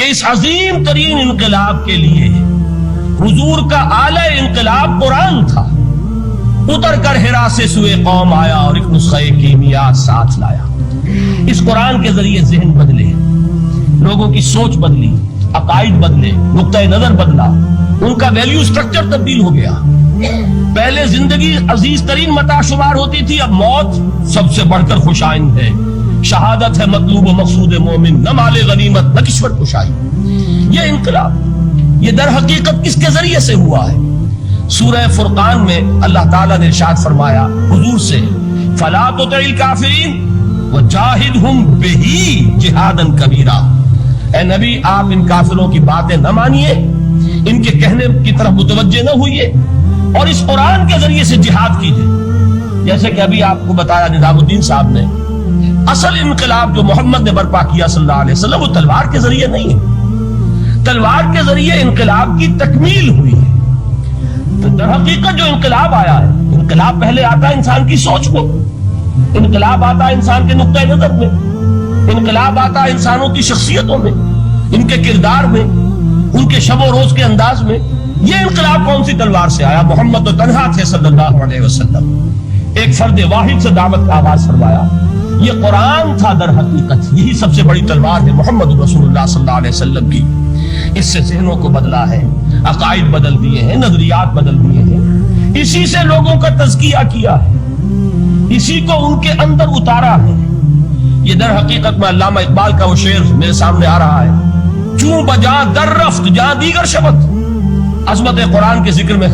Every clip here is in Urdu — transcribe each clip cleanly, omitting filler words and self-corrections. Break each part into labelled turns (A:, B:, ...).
A: کہ اس عظیم ترین انقلاب کے لیے حضور کا اعلی انقلاب قرآن تھا. اتر کر حرا سے سوئے قوم آیا اور ایک نسخہ کیمیات ساتھ لایا. اس قرآن کے ذریعے ذہن بدلے، لوگوں کی سوچ بدلی، عقائد بدلے، نقطۂ نظر بدلا، ان کا ویلیو سٹرکچر تبدیل ہو گیا. پہلے زندگی عزیز ترین متاع شمار ہوتی تھی، اب موت سب سے بڑھ کر خوش آئند ہے. شہادت ہے مطلوب و مقصود مومن، نہ مال غنیمت نہ کشور کشائی. یہ انقلاب یہ در حقیقت کس کے ذریعے سے ہوا ہے؟ سورہ فرقان میں اللہ تعالیٰ نے ارشاد فرمایا حضور سے، فَلَا تُطِعِ الْكَافِرِينَ وَجَاهِدْهُمْ بِهِ جِهَادًا كَبِيرًا. اے نبی آپ ان کافروں کی باتیں نہ مانیے، ان کے کہنے کی طرف متوجہ نہ ہوئیے، اور اس قرآن کے ذریعے سے جہاد کیجئے. جیسے کہ ابھی آپ کو بتایا نظام الدین صاحب نے، اصل انقلاب جو محمد نے برپا کیا صلی اللہ علیہ وسلم وہ تلوار کے ذریعے نہیں ہے. تلوار کے ذریعے انقلاب کی تکمیل ہوئی ہے. تو در حقیقت جو انقلاب آیا ہے، انقلاب پہلے آتا ہے انسان کی سوچ کو، انقلاب آتا ہے انسان کے نقطۂ نظر میں، انقلاب آتا ہے انسانوں کی شخصیتوں میں، ان کے کردار میں، ان کے شب و روز کے انداز میں. یہ انقلاب کون سی تلوار سے آیا؟ محمد تو تنہا تھے صلی اللہ علیہ وسلم، ایک فرد واحد سے دعوت کا آغاز فرمایا. یہ قرآن تھا در حقیقت، یہی سب سے بڑی تلوار ہے محمد رسول اللہ صلی اللہ علیہ وسلم کی. اس سے ذہنوں کو بدلا ہے، عقائد بدل دیے ہیں، نظریات بدل دیے ہیں، اسی سے لوگوں کا تزکیہ کیا ہے، اسی کو ان کے اندر اتارا ہے. یہ در حقیقت میں علامہ اقبال کا وہ شعر میرے سامنے آ رہا ہے، چوں بجاں در رفت جاں دیگر شبت. عظمت قرآن کے ذکر میں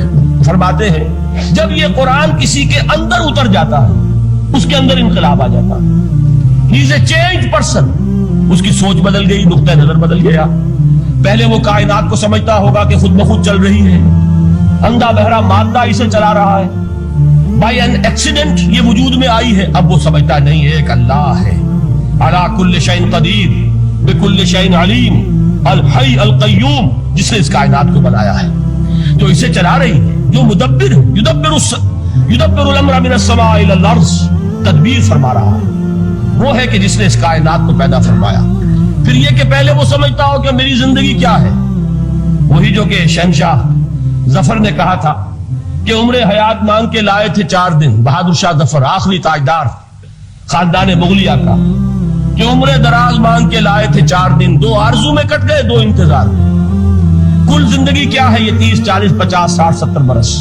A: فرماتے ہیں جب یہ قرآن کسی کے اندر اتر جاتا ہے اس کے اندر انقلاب آ جاتا ہے. ہی از اے چینج پرسن. اس کی سوچ بدل گئی، نقطۂ نظر بدل گیا. پہلے وہ کائنات کو سمجھتا ہوگا کہ خود بخود چل رہی ہے، اندھا بہرا مادہ اسے چلا رہا ہے، بائی این ایکسیڈنٹ یہ وجود میں آئی ہے. اب وہ سمجھتا نہیں ہے ایک اللہ ہے، علی کل شیء قدیر بکل شیء علیم، الحی القیوم، جس نے اس کائنات کو بنایا ہے، جو اسے چلا رہی ہے، جو مدبر ہے، یدبر الامر من السماء الی الارض، تدبیر فرما رہا ہے. وہ ہے کہ جس نے اس کائنات کو پیدا فرمایا. پھر یہ کہ پہلے وہ سمجھتا ہو کہ میری زندگی کیا ہے، وہی جو کہ شہنشاہ ظفر نے کہا تھا کہ عمر حیات مانگ کے لائے تھے 4 دن، بہادر شاہ ظفر آخری تاجدار خاندان مغلیہ کا، کہ عمر دراز مانگ کے لائے تھے 4 دن، 2 آرزو میں کٹ گئے 2 انتظار میں. کل زندگی کیا ہے؟ یہ 30 40 50 60 70 برس.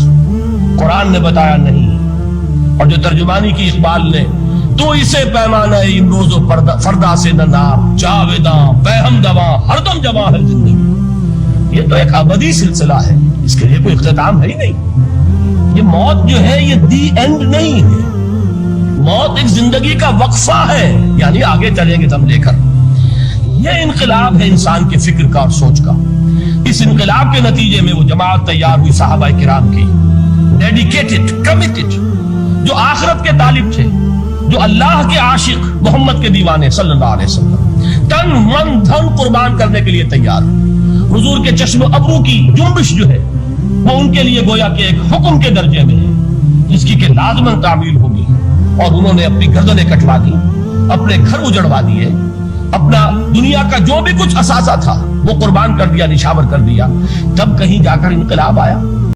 A: قرآن نے بتایا نہیں، اور جو ترجمانی کی اقبال نے، تو اسے پیمانہ امروز و فردا سے نہ نام، جاویداں بہم دواں ہر دم جواں ہے زندگی. یہ تو ایک ابدی سلسلہ ہے، اس کے لیے کوئی اختتام ہے ہی نہیں. یہ موت جو ہے یہ دی اینڈ نہیں ہے، موت ایک زندگی کا وقفہ ہے، یعنی آگے چلیں گے تم لے کر. یہ انقلاب ہے انسان کے فکر کا اور سوچ کا. اس انقلاب کے نتیجے میں وہ جماعت تیار ہوئی صحابہ کرام کی، ڈیڈیکیٹڈ، کمیٹڈ، جو آخرت کے طالب تھے، جو اللہ کے عاشق، محمد کے دیوانے صلی اللہ علیہ وسلم، تن من دھن قربان کرنے کے لیے تیار. حضور کے چشم ابرو کی جنبش جو ہے وہ ان کے لیے گویا کہ ایک حکم کے درجے میں ہے، جس کی کہ لازماً تعمیل ہوگی. اور انہوں نے اپنی گردنیں کٹوا دی، اپنے گھر اجڑوا دیے، اپنا دنیا کا جو بھی کچھ اثاثہ تھا وہ قربان کر دیا، نشاور کر دیا. تب کہیں جا کر انقلاب آیا.